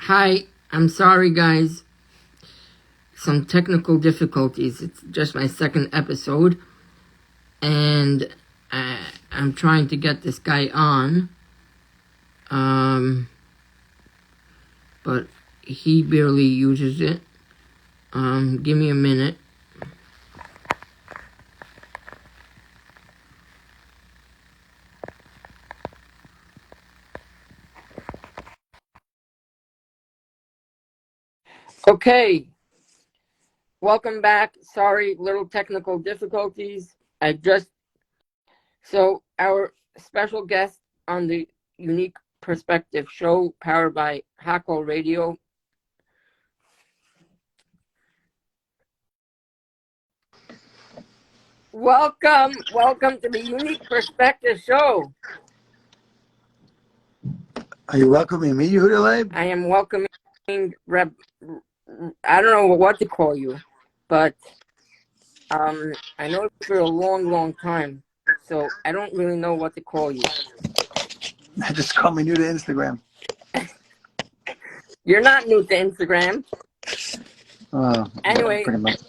Hi, I'm sorry, guys. Some technical difficulties. It's just my second episode, and I'm trying to get this guy on, but he barely uses it. Give me a minute. Okay, welcome back. Sorry, little technical difficulties. So our special guest on the Unique Perspective show, powered by Hakol Radio. Welcome to the Unique Perspective show. Are you welcoming me, Yehuda? I am welcoming Reb. I don't know what to call you, but I know you for a long time, so I don't really know what to call you. Just call me new to Instagram. You're not new to Instagram. Anyway. Pretty much.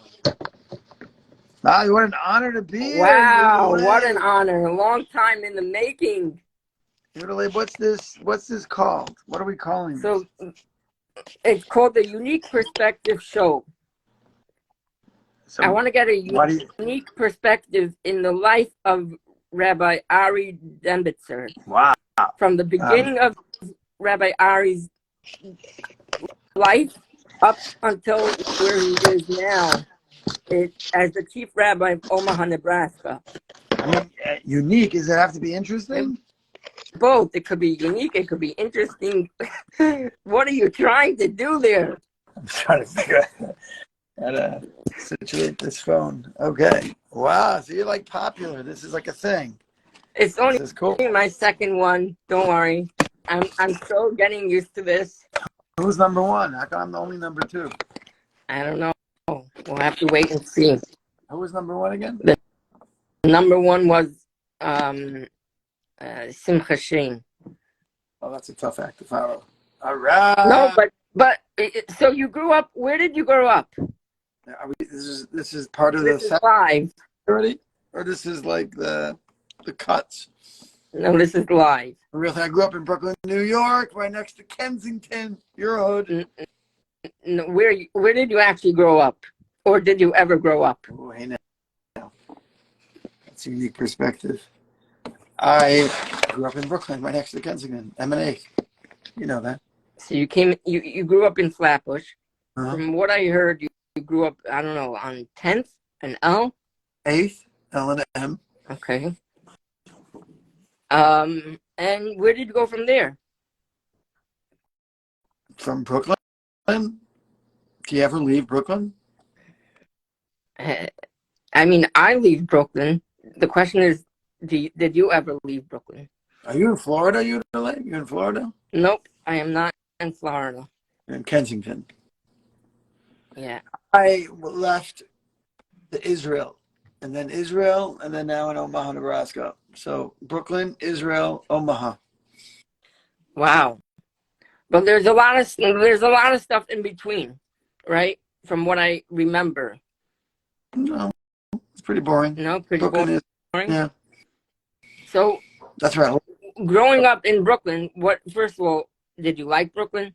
Wow, what an honor to be here. Wow, what an honor. A long time in the making. Yehuda, what's this called? What are we calling this? So it's called the Unique Perspective Show. So I want to get a unique perspective in the life of Rabbi Ari Dembitzer. Wow. From the beginning of Rabbi Ari's life up until where he is now, as the chief rabbi of Omaha, Nebraska. I mean, unique, does it have to be interesting? Both. It could be unique, it could be interesting. What are you trying to do there? I'm trying to figure out how to situate this phone. Okay. Wow, so you're like popular. This is like a thing. It's only cool. My second one. Don't worry. I'm still getting used to this. Who's number one? How come I'm the only number two? I don't know. We'll have to wait and see. Who was number one again? The number one was Simcha Shein. Oh, that's a tough act to follow. All right. No, but so you grew up. Where did you grow up? This is part of this is live already, or this is like the cuts. No, this is live. Real thing. I grew up in Brooklyn, New York, right next to Kensington. Your hood. No, where did you actually grow up, or did you ever grow up? Oh, hey now. That's a unique perspective. I grew up in Brooklyn, right next to Kensington, M&A. You know that. So you grew up in Flatbush. Uh-huh. From what I heard, you grew up, I don't know, on 10th and L? 8th, L and M. Okay. And where did you go from there? From Brooklyn? Do you ever leave Brooklyn? I mean, I leave Brooklyn. The question is, did you ever leave Brooklyn? Are you in Florida? You're in Florida? Nope, I am not in Florida. You're in Kensington. Yeah. I left to Israel, and then now in Omaha, Nebraska. So Brooklyn, Israel, Omaha. Wow. But there's a lot of stuff in between, right? From what I remember. No, it's pretty boring. No, pretty Brooklyn boring. Yeah. So that's right. Growing up in Brooklyn, first of all, did you like Brooklyn?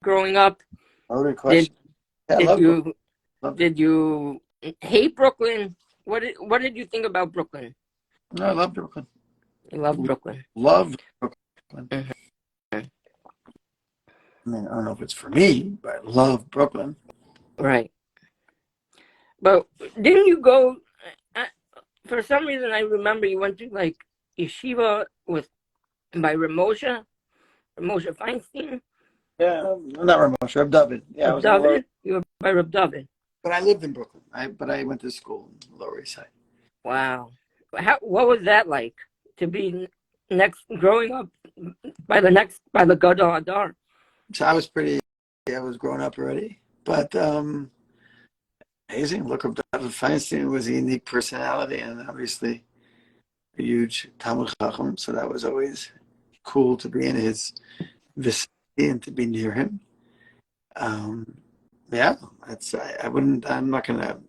Growing up, good question. Did you hate Brooklyn? What did you think about Brooklyn? No, I love Brooklyn. You love Brooklyn. Love Brooklyn. Mm-hmm. I mean, I don't know if it's for me, but I love Brooklyn. Right. But didn't you go? For some reason, I remember you went to like yeshiva by Ramosha Feinstein. Yeah, not Ramosha, Reb David. Yeah, Reb David. You were by Reb David. But I lived in Brooklyn. But I went to school in the Lower East Side. Wow. What was that like to be growing up by the Gadol Adar? So I was growing up already, but amazing. Look, David Feinstein was a unique personality and obviously a huge Talmud Chacham, so that was always cool to be in his vicinity. and to be near him. Yeah, I wouldn't. I'm not gonna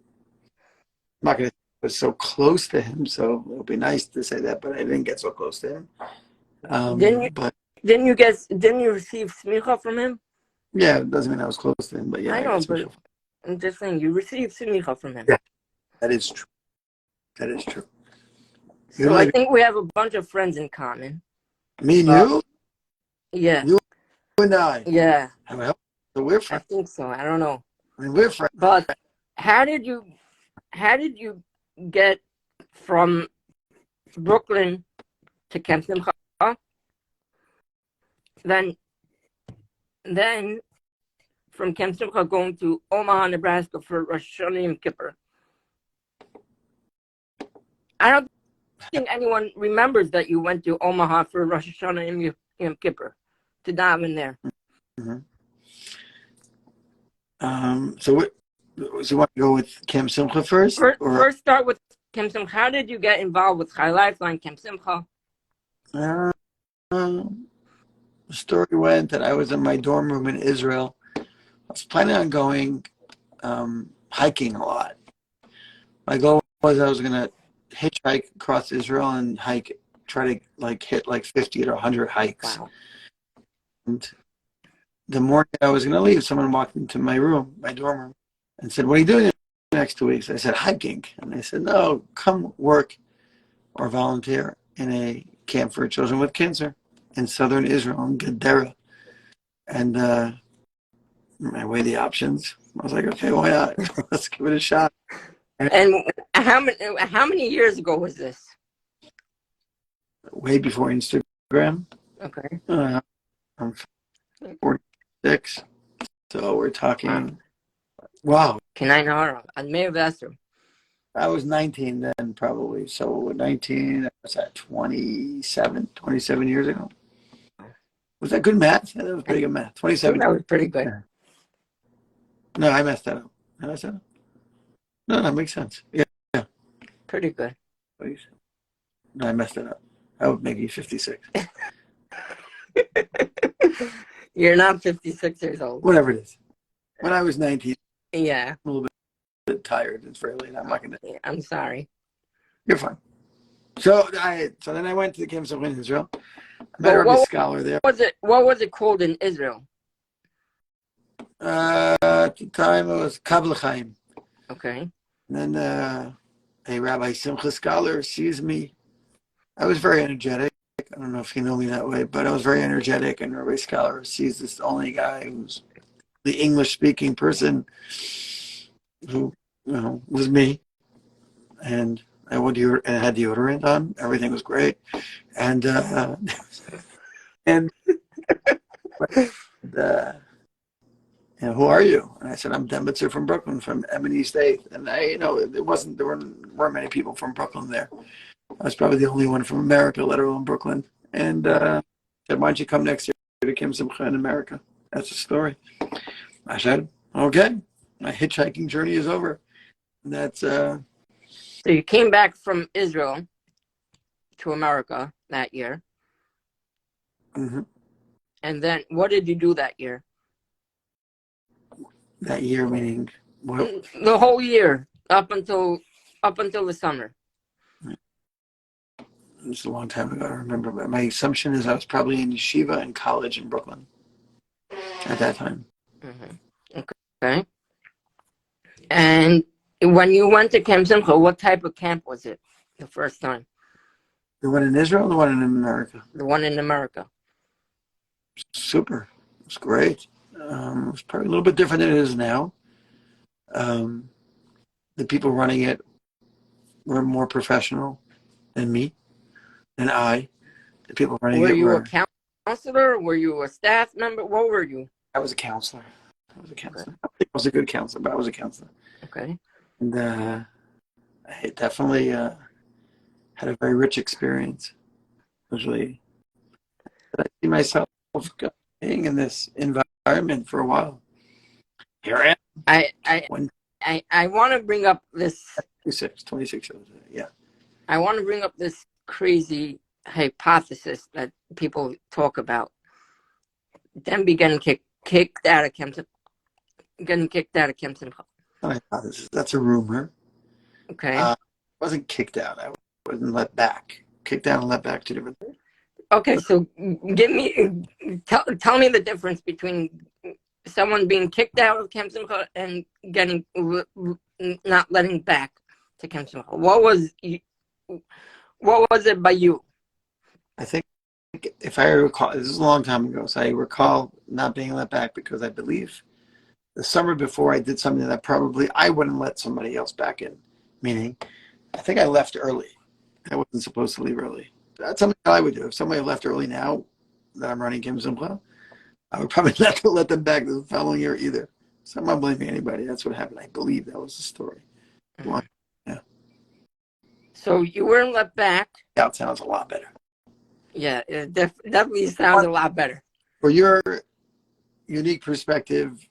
was so close to him, so it would be nice to say that, but I didn't get so close to him. Didn't you? But Didn't you receive smicha from him? yeah, it doesn't mean I was close to him, but yeah, I I know, got some but stuff. I'm just saying you received smicha from him. Yeah, that is true. That is true. You So I like think we have a bunch of friends in common. me and But you, yeah, you and I. yeah, Well, so we're I friends. think so. I don't know. I mean, we're friends. But how did you get from Brooklyn to Camp Simcha? Then then from Camp Simcha going to Omaha, Nebraska for Rosh Hashanah Yom Kippur. I don't think anyone remembers that you went to Omaha for Rosh Hashanah and Yom Kippur to daven there. Mm-hmm. So what? So you want to go with Camp Simcha first, or First, start with Camp Simcha. How did you get involved with Chai Lifeline, Camp Simcha? uh, the story went that I was in my dorm room in Israel. I was planning on going hiking a lot. My goal was I was going to hitchhike across Israel and hike, try to hit 50 or 100 hikes. Wow. And the morning I was going to leave, someone walked into my room, my dorm room, and said, "What are you doing the next 2 weeks?" I said, "Hiking." And they said, "No, come work or volunteer in a camp for children with cancer in southern Israel in Gadara." And I weighed the options. I was like, "Okay, why not? Let's give it a shot." And how many years ago was this? Way before Instagram. Okay. I'm 46, so we're talking. Wow, Can I know? I may have asked her. I was 19 then, probably. So 19, I was at 27 years ago. Was that good math? Yeah, that was pretty good math. I think 27. that was pretty good. Yeah. No, I messed that up. Did I mess that up? No, that makes sense. Yeah, yeah. Pretty good. Please. No, I messed it up. That would make you 56. You're not 56 years old. Whatever it is. When I was 19, Yeah. I'm a little bit tired. It's very late. I'm not gonna. I'm sorry. You're fine. So then I went to the Camp Simcha in Israel. I met But a Rabbi scholar there. what was it called in Israel? At the time, it was Kabbalah Chaim. Okay. And then a Rabbi Simcha scholar sees me. I was very energetic. I don't know if you know me that way, but I was very energetic. And Rabbi scholar sees this only guy who's the English-speaking person who, was me. And I had deodorant on. Everything was great. And and who are you? And I said, I'm Dembitzer from Brooklyn, from East 8th. And there weren't many people from Brooklyn there. I was probably the only one from America, let alone Brooklyn. And said, why don't you come next year to Kim Simcha in America? That's the story. I said, okay, my hitchhiking journey is over. And that's So you came back from Israel to America that year. mm-hmm. And then what did you do that year? That year, meaning what? The whole year up until the summer. It's a long time ago, I remember. But my assumption is I was probably in yeshiva and college in Brooklyn at that time. Mm-hmm. Okay. And when you went to Camp Simcha, what type of camp was it the first time? The one in Israel, the one in America. The one in America. Super. It was great. It was probably a little bit different than it is now. The people running it were more professional than me and I. The people running Were it you were. a counselor? Were you a staff member? What were you? I was a counselor. Okay. I think I was a good counselor, but I was a counselor. Okay. And I definitely had a very rich experience. Usually, I see myself being in this environment for a while. Here I am. I want to bring up this. 26 years. Yeah. I want to bring up this crazy hypothesis that people talk about. Demby getting kicked out of Kempton, getting kicked out of Kempton. That's a rumor. Okay. I wasn't kicked out. I wasn't let back. Kicked out and let back, two different things. Okay, so tell me the difference between someone being kicked out of Kempton and getting not letting back to Kempton. What was it by you? I think if I recall, this is a long time ago, so I recall not being let back because I believe the summer before I did something that probably I wouldn't let somebody else back in. Meaning, I think I left early. I wasn't supposed to leave early. That's something I would do. If somebody left early now that I'm running Kim Simcha, I would probably not let them back the following year either. So I'm not blaming anybody. That's what happened. I believe that was the story. Yeah. So you weren't let back. That sounds a lot better. Yeah, it definitely sounds a lot better. For your unique perspective,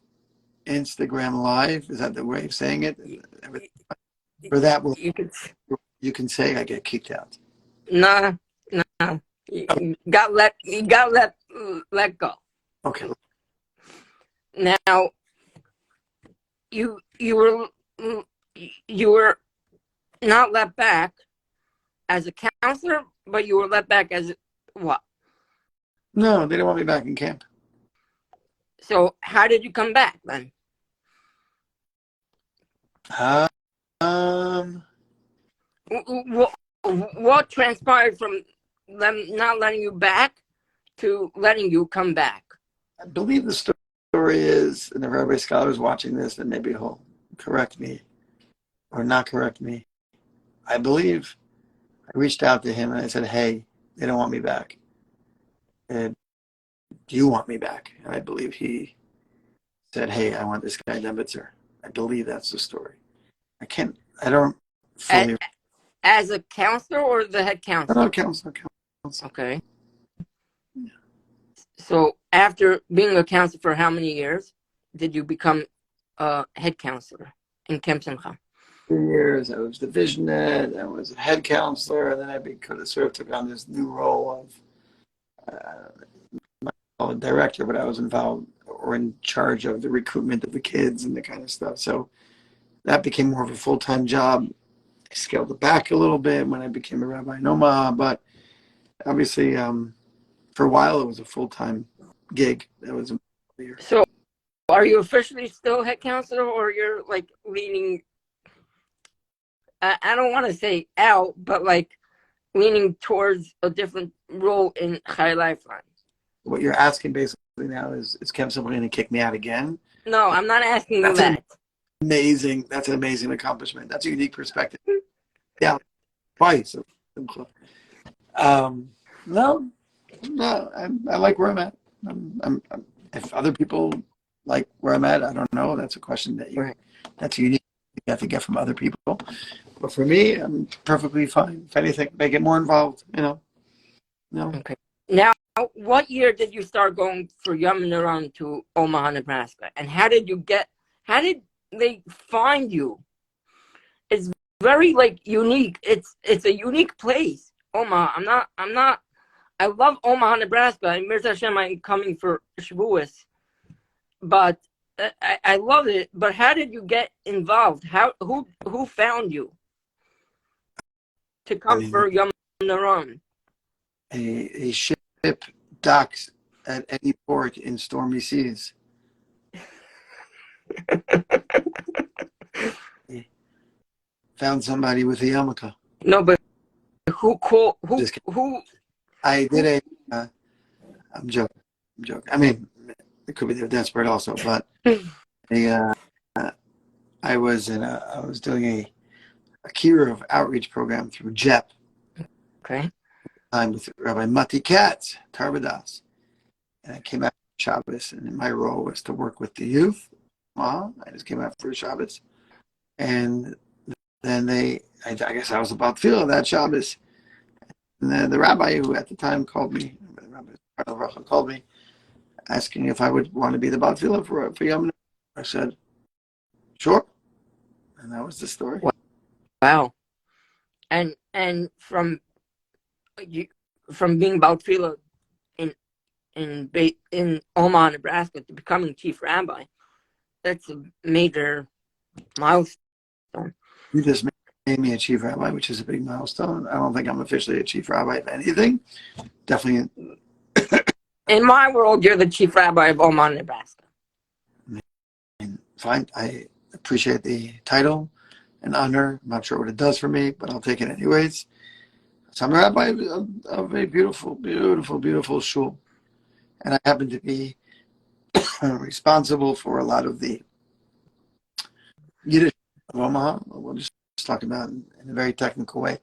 Instagram Live, is that the way of saying it? For that, you can say I get kicked out. Nah. You got let go. Okay. Now you were not let back as a counselor, but you were let back as what? No, they didn't want me back in camp. So how did you come back then? What transpired from them not letting you back to letting you come back? I believe the story is, and the Rabbi scholar is watching this, and maybe he'll correct me or not correct me. I believe I reached out to him and I said, hey, they don't want me back. And do you want me back? And I believe he said, hey, I want this guy Dembitzer. I believe that's the story. I don't fully. As a counselor or the head counselor? No, counselor. Okay. So after being a counselor for how many years did you become a head counselor in Camp Simcha? 2 years. I was division head. I was a head counselor, and then I sort of took on this new role of a director, but I was involved or in charge of the recruitment of the kids and the kind of stuff. So that became more of a full-time job. I scaled it back a little bit when I became a rabbi in Omaha, but obviously for a while it was a full-time gig. That was a year. So are you officially still head counselor, or you're like leaning, I don't want to say out, but like leaning towards a different role in Chai Lifeline? What you're asking basically now is Kim simply going to kick me out again? No, I'm not asking you that. That's an amazing accomplishment. That's a unique perspective. Yeah, twice. No, I like where I'm at. If other people like where I'm at, I don't know. That's a question that's unique. You have to get from other people. But for me, I'm perfectly fine. If anything, make it more involved. No. Okay. Now, what year did you start going for Yom Niran to Omaha, Nebraska? And how did they find you? It's very unique. It's a unique place. Omaha. I love Omaha, Nebraska. And Mirza Hashem, I'm coming for Shavuos. But I love it. But how did you get involved? Who found you to come for Yom Niran? A ship docks at any port in stormy seas. Found somebody with a yarmulke. No, but who? I did I'm joking. I mean, it could be they're desperate also, but I was doing a kiruv outreach program through JEP. Okay. I'm with Rabbi Mati Katz, Tarbadas. And I came out for Shabbos, and my role was to work with the youth. I just came out for Shabbos. And then I guess I was about to feel that Shabbos. And then the rabbi who at the time called me, asking if I would want to be the Batfila for Yom. I said, sure. And that was the story. Wow. And from being Batfila in Omaha, Nebraska, to becoming chief rabbi. That's a major milestone. You just made me a chief rabbi, which is a big milestone. I don't think I'm officially a chief rabbi of anything. Definitely. In my world, you're the chief rabbi of Omaha, Nebraska. Fine. I appreciate the title and honor. I'm not sure what it does for me, but I'll take it anyways. So I'm a rabbi of a beautiful, beautiful, beautiful shul. And I happen to be responsible for a lot of the Yiddish of Omaha. We'll just talk about in a very technical way.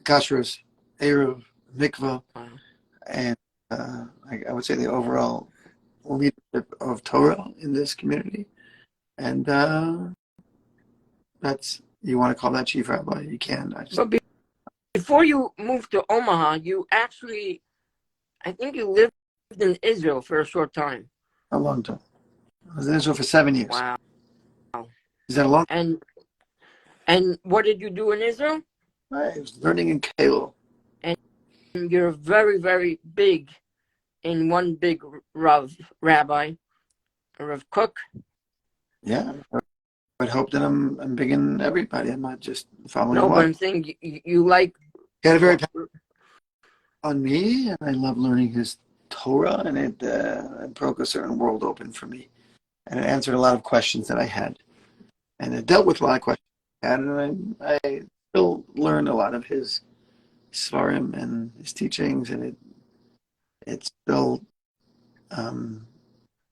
Kashrus, Eruv, Mikvah, Wow. and I would say the overall leadership of Torah in this community. And that's, you want to call that chief rabbi, you can. But before you moved to Omaha, you actually, I think you lived in Israel for a short time. A long time. I was in Israel for 7 years. Wow. Is that a long time? And what did you do in Israel? I was learning in Kalo. And you're very, very big in one big rabbi, Rav Cook. Yeah. I would hope that I'm big in everybody. I'm not just following No, one. but I'm saying you like... Got a very on me, and I love learning his Torah, and it broke a certain world open for me. And it answered a lot of questions that I had. And it dealt with a lot of questions I had, and I still learn a lot of his svarim and his teachings, and it still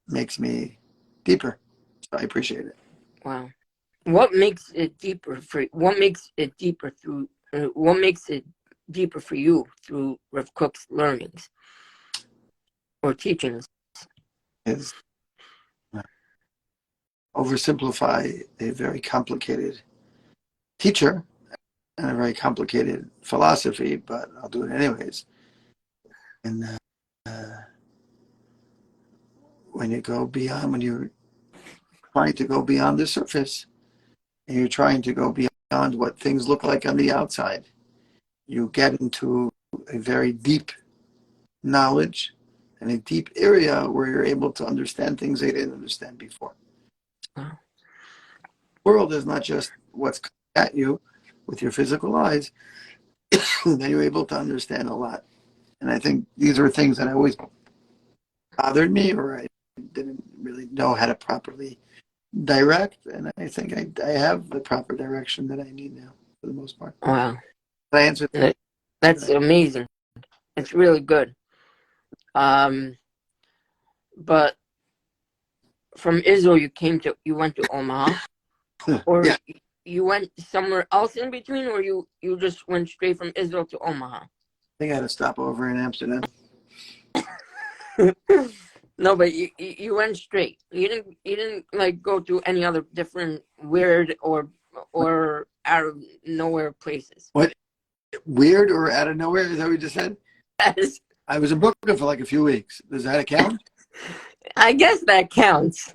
makes me deeper. So I appreciate it. Wow. What makes it deeper for you? What makes it deeper through... what makes it deeper for you through Rav Cook's learnings or teachings? Is oversimplify a very complicated teacher and a very complicated philosophy, but I'll do it anyways. And when you go beyond, when you're trying to go beyond the surface, and you're trying to go beyond what things look like on the outside, you get into a very deep knowledge and a deep area where you're able to understand things they didn't understand before. Wow. The world is not just what's coming at you with your physical eyes. Then you're able to understand a lot. And I think these are things that always bothered me, or I didn't really know how to properly direct. And I think I have the proper direction that I need now, for the most part. Wow. I answered that. That's amazing. It's really good. But from Israel, you went to Omaha, or Yeah. you went somewhere else in between, or you just went straight from Israel to Omaha? I think I had to stop over in Amsterdam. No, but you went straight. You didn't like go to any other different weird or out of nowhere places. What? Weird or out of nowhere? Is that what you just said? Yes. I was in Brooklyn for like a few weeks. Does that count? I guess that counts.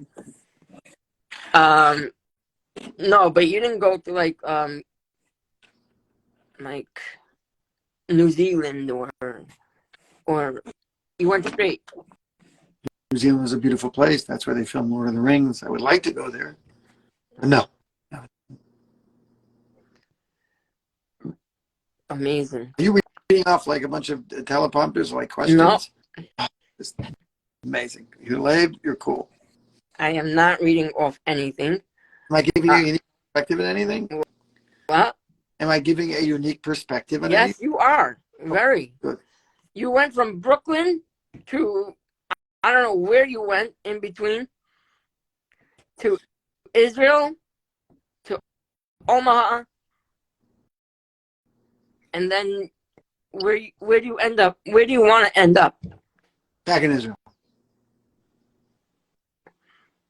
No, but you didn't go to like New Zealand or you went straight. New Zealand is a beautiful place. That's where they filmed Lord of the Rings. I would like to go there. But no. Amazing. Are you reading off like a bunch of teleprompters, like questions? No. Oh, it's amazing. You're cool. I am not reading off anything. Am I giving you a unique perspective in anything? What? Am I giving a unique perspective in Yes, anything? you are. Very. Good. You went from Brooklyn to, I don't know where you went in between, to Israel, to Omaha, and then where do you end up? Where do you want to end up? Back in Israel.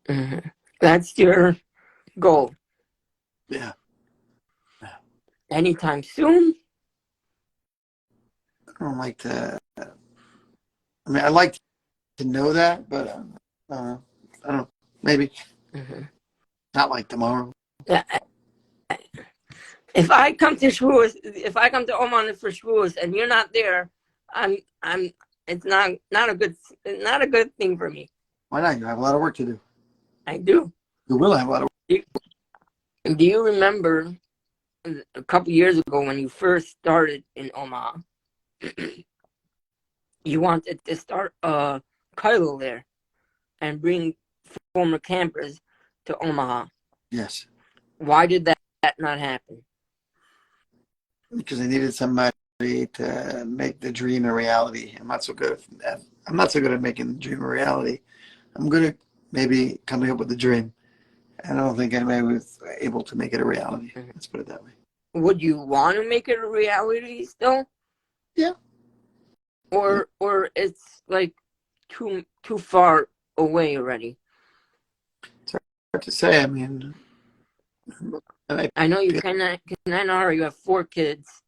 Mm-hmm. That's your goal. Yeah. Anytime soon? I don't like to. I mean, I like to know that, but I don't know. Maybe. Mm-hmm. Not like tomorrow. Yeah. If I come to Shavuos, if I come to Oman for Shavuos and you're not there, I'm It's not a good thing for me. Why not? You have a lot of work to do. I do. You will have a lot of work. Do you remember a couple years ago when you first started in Omaha? You wanted to start a Kylo there and bring former campers to Omaha. Yes. Why did that not happen? Because I needed somebody to make the dream a reality. I'm not so good at that. I'm not so good at making the dream a reality. I'm good at maybe coming up with the dream. I don't think anybody was able to make it a reality. Mhm. Let's put it that way. Would you want to make it a reality still? Yeah. Yeah. Or it's like too far away already? It's hard to say. I mean, I know you cannot hurry. You have 4 kids,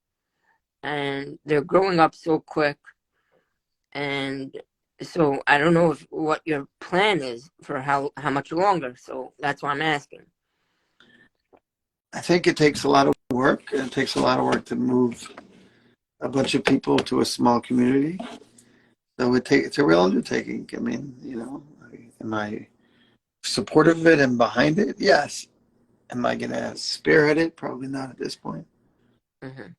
and they're growing up so quick. And so I don't know what your plan is for how much longer. So that's why I'm asking. I think it takes a lot of work. It takes a lot of work to move a bunch of people to a small community. So it's a real undertaking. I mean, am I supportive of it and behind it? Yes. Am I going to spearhead it? Probably not at this point. Mm-hmm.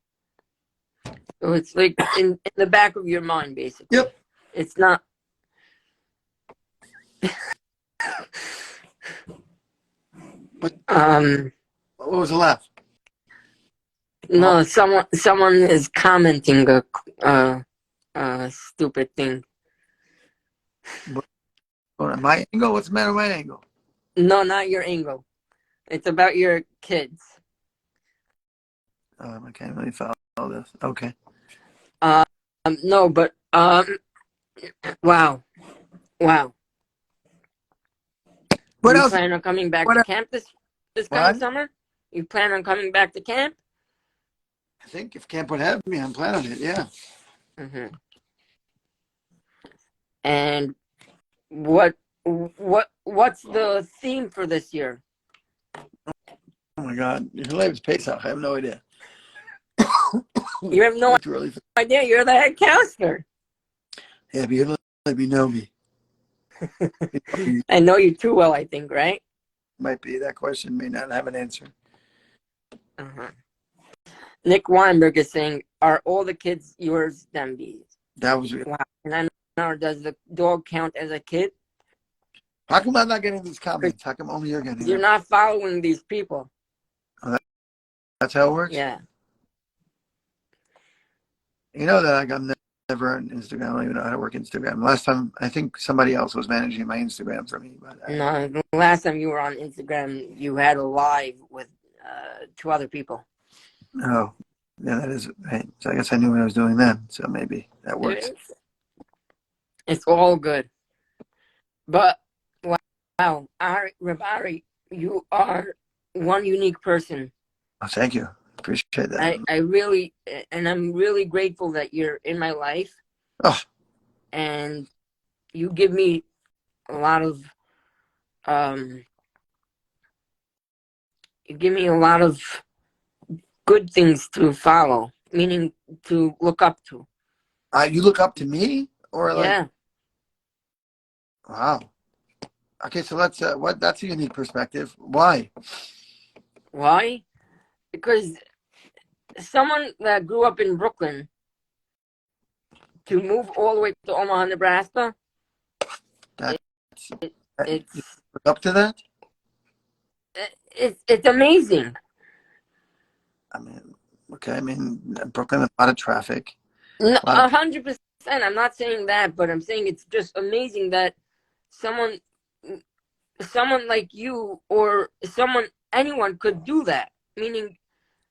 So it's like in the back of your mind, basically. Yep. It's not. But um. what was the laugh? No, someone is commenting a stupid thing. My angle? What's the matter with my angle? No, not your angle. It's about your kids. I can't really follow this. Okay. No, but wow. What You else? plan on coming back What to else? camp this coming What? summer? You plan on coming back to camp? I think if camp would have me, I'm planning it. Yeah. Mm-hmm. And what's the theme for this year? Oh my God. Your name is Pesach. I have no idea. You have no Too early for... idea. You're the head counselor. Yeah, but you let me know me. I know you too well, I think, right? Might be that question may not have an answer. Uh-huh. Nick Weinberg is saying, "Are all the kids yours, Dembitzer?" That was. Wow. And I know, does the dog count as a kid? How come I'm not getting these comments? How come only you're getting You're them? not following these people. Oh, that's how it works? Yeah. You know that I'm never on Instagram. I don't even know how to work Instagram. Last time, I think somebody else was managing my Instagram for me. But No, the last time you were on Instagram, you had a live with 2 other people. oh, yeah, that is right. So I guess I knew what I was doing then. So maybe that works. It's all good. But wow, Rabbi, you are one unique person. Oh, thank you. Appreciate that. I really, and I'm really grateful that you're in my life, Oh, and you give me a lot of, you give me a lot of good things to follow, meaning to look up to. you look up to me, or like, Yeah. wow. Okay, so let's. What? That's a unique perspective. Why? Why? Because someone that grew up in Brooklyn to move all the way to Omaha, Nebraska, That's you it's look up to that. it's amazing. I mean, okay. I mean, Brooklyn, a lot of traffic. No, A lot of 100%. I'm not saying that, but I'm saying it's just amazing that someone, someone like you or anyone could do that. Meaning,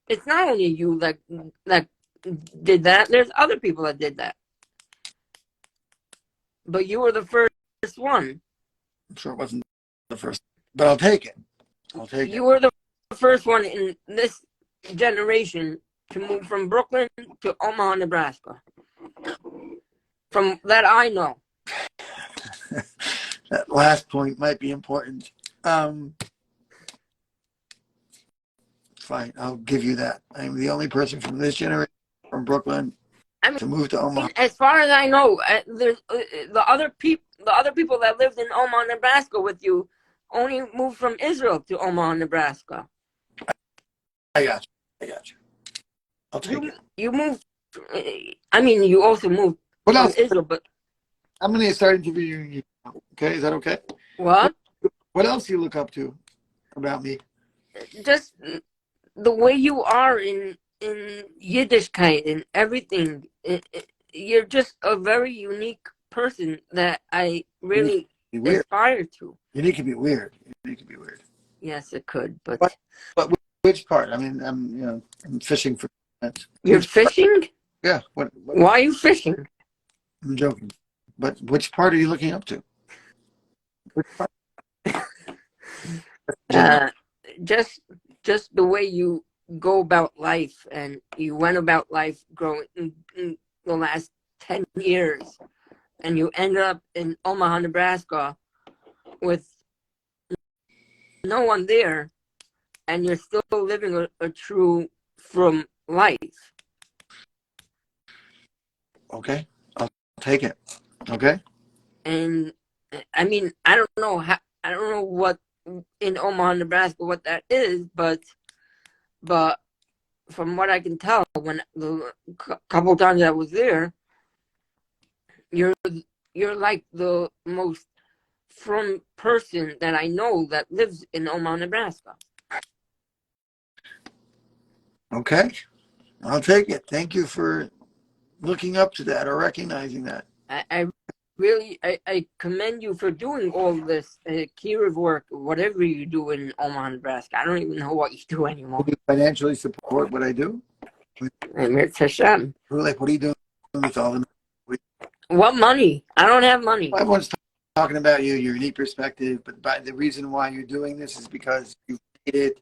it's not only you that did that. There's other people that did that, but you were the first one. I'm sure it wasn't the first, but I'll take it. I'll take You it. were the first one in this generation to move from Brooklyn to Omaha, Nebraska. From that I know. That last point might be important. Fine, I'll give you that. I'm the only person from this generation from Brooklyn I mean, to move to Omaha. as far as I know, there's the other people that lived in Omaha, Nebraska with you only moved from Israel to Omaha, Nebraska. I got you. I got you. I'll take it. You moved. I mean, you also moved What from else? Israel, but I'm going to start interviewing you. Okay, is that okay? what? What else do you look up to about me? Just the way you are in Yiddishkeit and everything. You're just a very unique person that I Unique really can be weird. aspire to. Unique can be weird. Unique can be weird. Yes, it could, but But which part? I mean, I'm fishing for that. you're Which part? fishing? Yeah. Why are you fishing? I'm joking. But which part are you looking up to? Which part? General. Uh, just the way you go about life and you went about life growing in the last 10 years, and you ended up in Omaha, Nebraska with no one there, and you're still living a true from life. Okay. I'll take it. Okay. And I mean, I don't know what in Omaha, Nebraska, what that is, but from what I can tell, when the couple times I was there, you're like the most from person that I know that lives in Omaha, Nebraska. Okay. I'll take it. Thank you for looking up to that or recognizing that. I really I commend you for doing all this Kiriv work, whatever you do in Omaha, Nebraska. I don't even know what you do anymore. Do you financially support what I do? It's Hashem. Like, what are you doing with all the? What money? I don't have money. Everyone's talking about you, your unique perspective, but the reason why you're doing this is because you've made it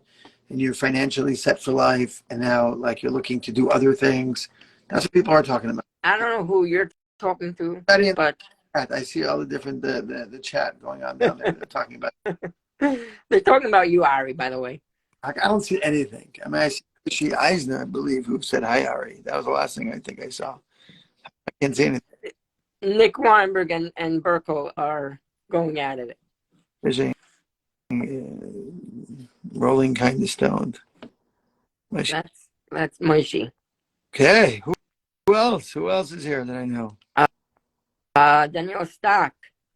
and you're financially set for life, and now like you're looking to do other things. That's what people are talking about. I don't know who you're talking to, but I see all the different the chat going on down there. They're talking about. they're talking about you, Ari. By the way, I don't see anything. I mean, I see Rishi Eisner, I believe, who said hi, Ari. That was the last thing I think I saw. I can't see anything. Nick Weinberg and Burko are going at it. There's rolling kind of stoned. That's Moshe. Okay, who else? Who else is here that I know? Daniel Stock.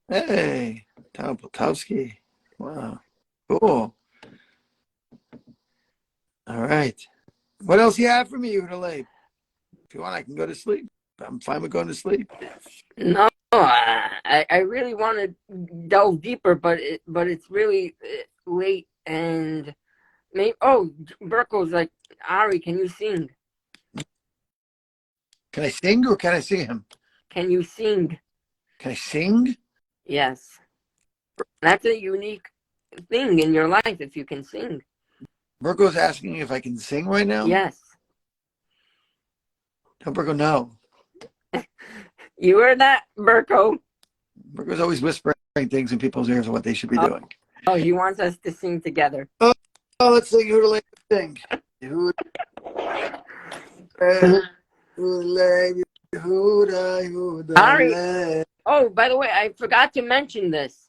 Hey, Tom Poltowski. Wow, cool. All right. What else you have for me, Udalay? If you want, I can go to sleep. I'm fine with going to sleep. No, I really want to delve deeper, but it's really late and maybe. Oh, Burko's like, Ari, can you sing? Can I sing or can I see him? Can you sing? Can I sing? Yes, that's a unique thing in your life if you can sing. Burko's asking if I can sing right now? Yes. Tell Burko no. You heard that, Burko? Burko's always whispering things in people's ears of what they should be doing. Oh, he wants us to sing together. Oh, let's sing Udalay. Sing. Ari. Oh, by the way, I forgot to mention this.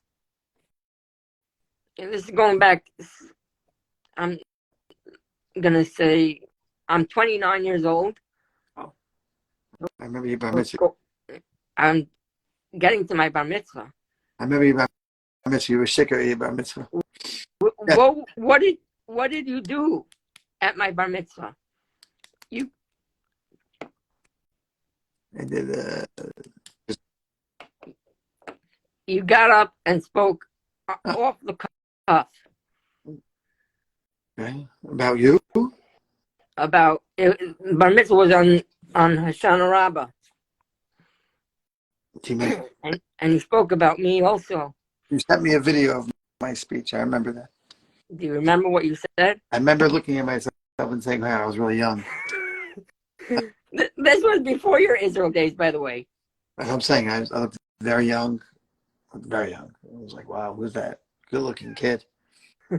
And this is going back. I'm gonna say I'm 29 years old. Oh. I remember you bar mitzvah. I'm getting to my bar mitzvah. I remember you bar mitzvah. You were sick of your bar mitzvah. What did you do at my bar mitzvah? I did. You got up and spoke off the cuff. Okay. About you? About bar mitzvah was on Hoshana Rabbah. And you spoke about me also. You sent me a video of my speech. I remember that. Do you remember what you said? I remember looking at myself and saying, wow, I was really young. This was before your Israel days, by the way. As I'm saying, I looked very young. Very young. I was like, wow, who's that? Good looking kid.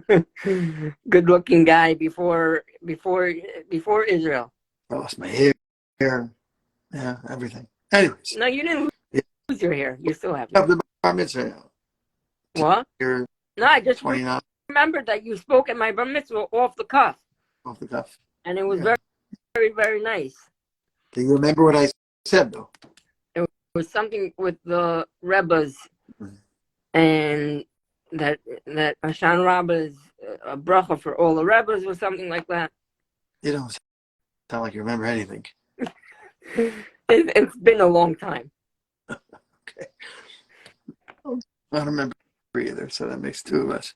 Good looking guy before Israel. I lost my hair. Yeah, everything. Anyways, No, you didn't you lose your hair. You still have your have hair. the bar mitzvah now. What? You're No, I just 29 remembered that you spoke at my bar mitzvah off the cuff, off the cuff. and it was Yeah. very, very, very nice. Do you remember what I said, though? It was something with the Rebbes, Mhm. and that Hashan Rabbah is a bracha for all the Rebbes, or something like that. You don't sound like you remember anything. It's been a long time. Okay. I don't remember either, so that makes two of us.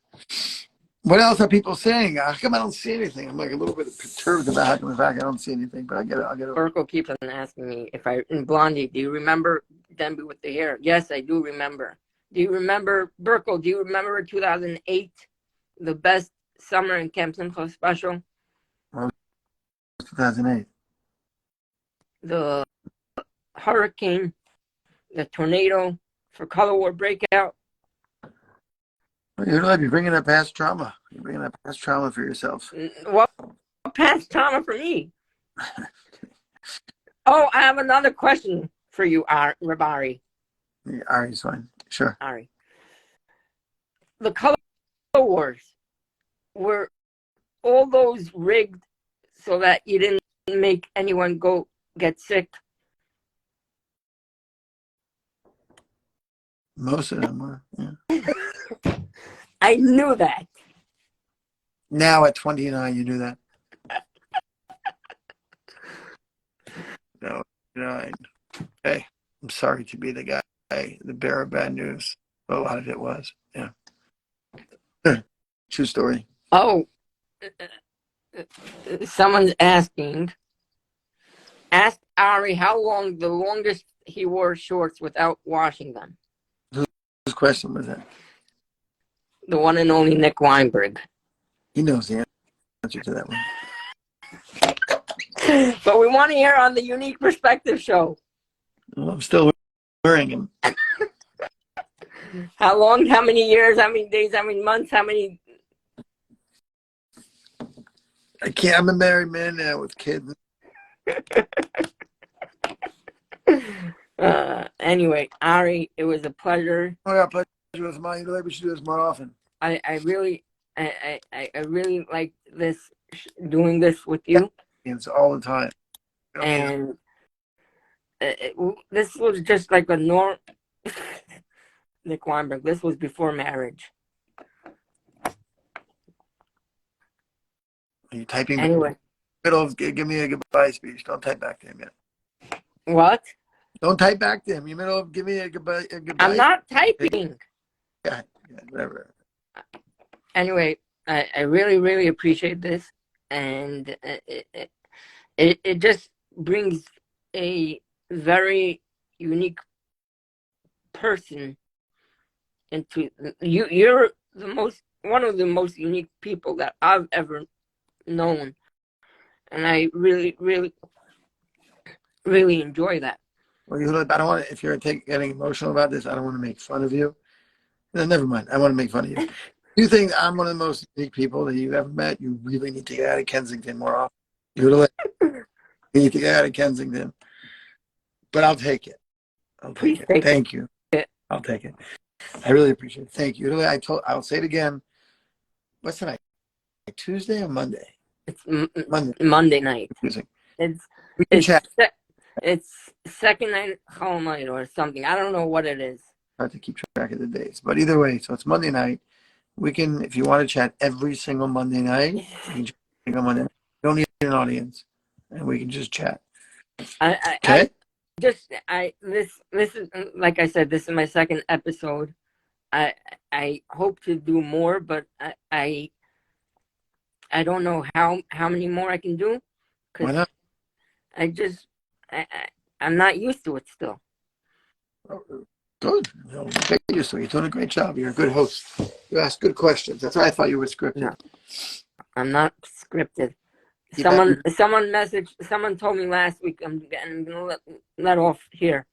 What else are people saying? How come I don't see anything? I'm like a little bit perturbed about the fact I don't see anything, but I'll get it. Urkel keeps on asking me if in Blondie, do you remember Denby with the hair? Yes, I do remember. Do you remember Burkle? Do you remember 2008, the best summer in Camp Simcha special? 2008. The hurricane, the tornado for Color War breakout. You're bringing up past trauma. You're bringing up past trauma for yourself. What past trauma for me? Oh, I have another question for you, Rabbi. Yeah, Ari's fine. Sure. Ari. The Color Wars, were all those rigged so that you didn't make anyone go get sick? Most of them were. Yeah. I knew that. Now at 29, you knew that. No, 9. Hey, I'm sorry to be the guy, the bearer of bad news. But a lot of it was. Yeah. True story. Oh, someone's asking. Ask Ari how long the longest he wore shorts without washing them. Whose question was that? The one and only Nick Weinberg. He knows the answer to that one. But we want to hear on the Unique Perspective show. Well, I'm still wearing him. How long, how many years, how many days, how many months, how many... I can't. I'm a married man now with kids. Anyway, Ari, it was a pleasure. Oh, yeah, pleasure was mine. We should do this more often. I really like this, doing this with you. It's all the time. And this was just like a norm. Nick Weinberg, this was before marriage. Are you typing? Anyway. Give me a goodbye speech. Don't type back to him yet. What? Don't type back to him. You middle of give me a goodbye. I'm not typing. Yeah, whatever. Anyway, I really, really appreciate this. And it just brings a very unique person into you. You're one of the most unique people that I've ever known, and I really, really, really enjoy that. Well, I don't want to. If you're getting emotional about this, I don't want to make fun of you. No, never mind. I want to make fun of you. You think I'm one of the most unique people that you've ever met? You really need to get out of Kensington more often. You need to get out of Kensington. But I'll take it. Please take Thank you. I'll take it. I really appreciate it. Thank you. I'll say it again. What's tonight? Tuesday or Monday? It's Monday night. Confusing. It's second night, whole night, or something. I don't know what it is. Hard to keep track of the days, but either way, so it's Monday night. We can, if you want to chat every single Monday night, you can come on in. You don't need an audience, and we can just chat. Okay. This is, like I said, this is my second episode. I hope to do more, but I don't know how many more I can do. Why not? I'm not used to it still. Good. Get used to it. You're doing a great job. You're a good host. You ask good questions. That's why I thought you were scripted. No, I'm not scripted. Someone told me last week, I'm gonna let off here.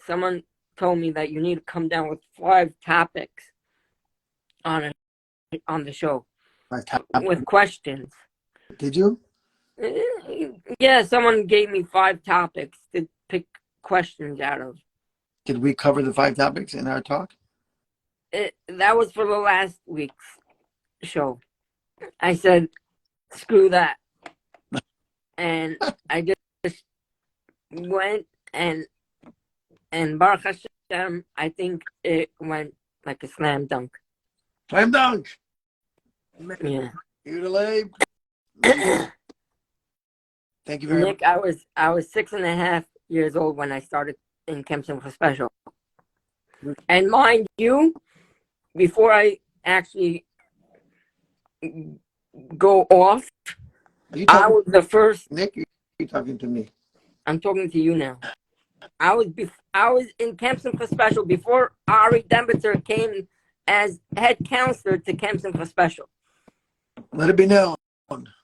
Someone told me that you need to come down with 5 topics on the show with questions. Did you? Yeah, someone gave me 5 topics pick questions out of. Did we cover the 5 topics in our talk? That was for the last week's show. I said, screw that. And I just went and Baruch Hashem, I think it went like a slam dunk. Slam dunk. Yeah. Utilate. Thank you very Nick, much. I was 6.5 years old when I started in Camp Simcha Special. And mind you, before I actually go off, I was the first. Nick, you're talking to me. I'm talking to you now. I was in Camp Simcha Special before Ari Dembitzer came as head counselor to Camp Simcha Special. Let it be known.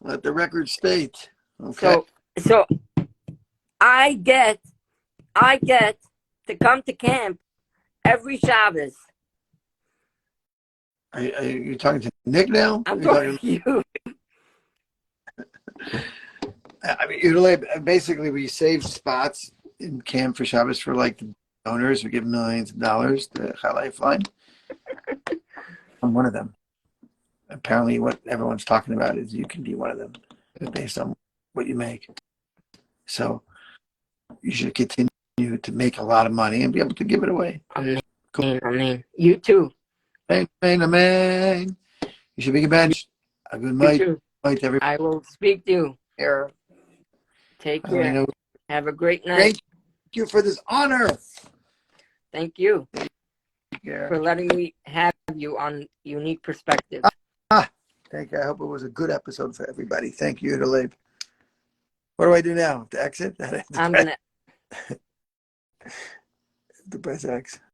Let the record state. Okay. So I get to come to camp every Shabbos. Are you talking to Nick now? I'm talking to you. I mean, basically, we save spots in camp for Shabbos for like the donors. We give millions of dollars to Chai Lifeline. I'm one of them. Apparently, what everyone's talking about is you can be one of them based on what you make. So you should continue to make a lot of money and be able to give it away. Amen. Cool. Amen. You too. Amen. Amen. You should be a bench. A good night. Everybody. I will speak to you. Here. Take care. Have a great night. Thank you for this honor. Thank you for letting me have you on Unique Perspective. Thank you. I hope it was a good episode for everybody. Thank you, Utilate. What do I do now? To exit? I'm going to press X.